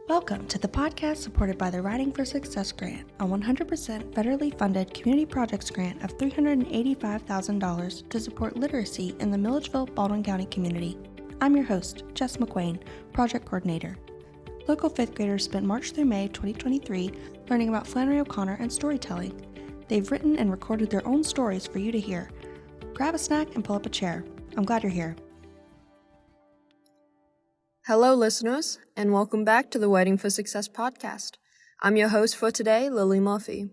Welcome to the podcast supported by the Writing for Success Grant, a 100% federally funded community projects grant of $385,000 to support literacy in the Milledgeville, Baldwin County community. I'm your host, Jess McQuain, project coordinator. Local 5th graders spent March through May 2023 learning about Flannery O'Connor and storytelling. They've written and recorded their own stories for you to hear. Grab a snack and pull up a chair. I'm glad you're here. Hello, listeners, and welcome back to the Writing for Success podcast. I'm your host for today, Lily Murphy.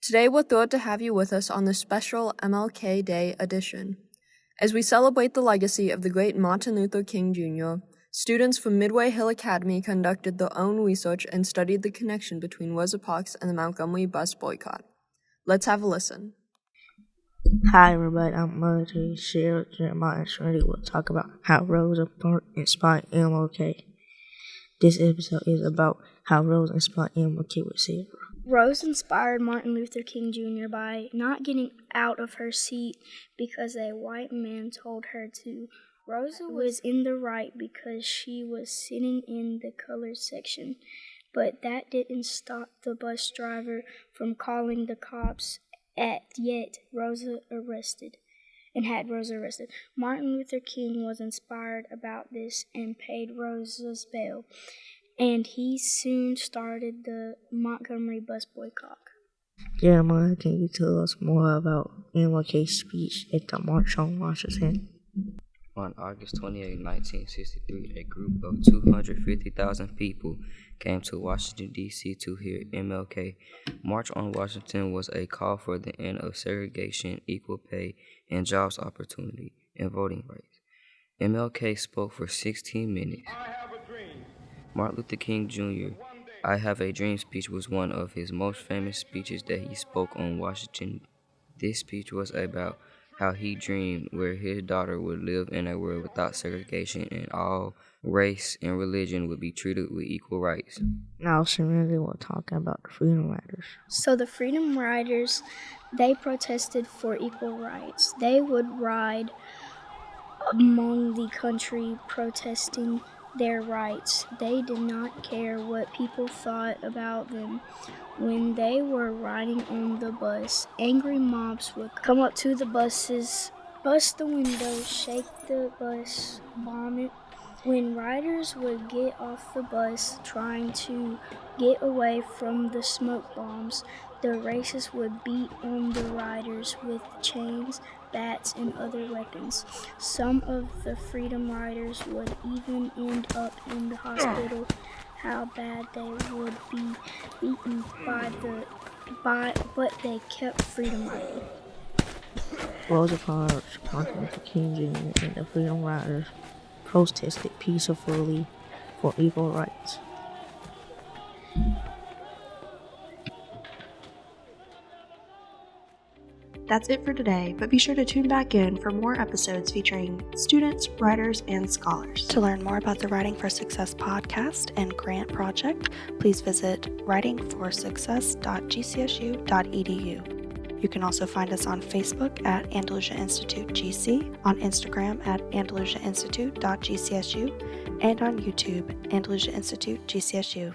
Today, we're thrilled to have you with us on the special MLK Day edition. As we celebrate the legacy of the great Martin Luther King Jr., students from Midway Hill Academy conducted their own research and studied the connection between Rosa Parks and the Montgomery Bus Boycott. Let's have a listen. Hi everybody, I'm Milledgeville. Cheryl, Jeremiah, and Trinity will talk about how Rosa Parks inspired MLK. This episode is about how Rosa inspired MLK with Sarah. Rose inspired Martin Luther King Jr. by not getting out of her seat because a white man told her to. Rosa was in the right because she was sitting in the colored section, but that didn't stop the bus driver from calling the cops. Yet Rosa arrested. Martin Luther King was inspired about this and paid Rosa's bail, and he soon started the Montgomery Bus Boycott. Jeremiah, can you tell us more about MLK's speech at the March on Washington? On August 28, 1963, a group of 250,000 people came to Washington, D.C. to hear MLK. March on Washington was a call for the end of segregation, equal pay, and jobs opportunity, and voting rights. MLK spoke for 16 minutes. Martin Luther King Jr. I Have a Dream speech was one of his most famous speeches that he spoke on Washington. This speech was about how he dreamed where his daughter would live in a world without segregation and all race and religion would be treated with equal rights. Now, Serenity will talk about the Freedom Riders. So the Freedom Riders, they protested for equal rights. They would ride among the country protesting their rights. They did not care what people thought about them. When they were riding on the bus, angry mobs would come up to the buses, bust the windows, shake the bus, bomb it. When riders would get off the bus trying to get away from the smoke bombs, the racists would beat on the riders with chains, bats, and other weapons. Some of the Freedom Riders would even end up in the hospital. How bad they would be beaten but they kept freedom riding. Rosa Parks, Martin Luther King Jr., and the Freedom Riders protested peacefully for equal rights. That's it for today, but be sure to tune back in for more episodes featuring students, writers, and scholars. To learn more about the Writing for Success podcast and grant project, please visit writingforsuccess.gcsu.edu. You can also find us on Facebook at Andalusia Institute GC, on Instagram at andalusiainstitute.gcsu, and on YouTube, Andalusia Institute GCSU.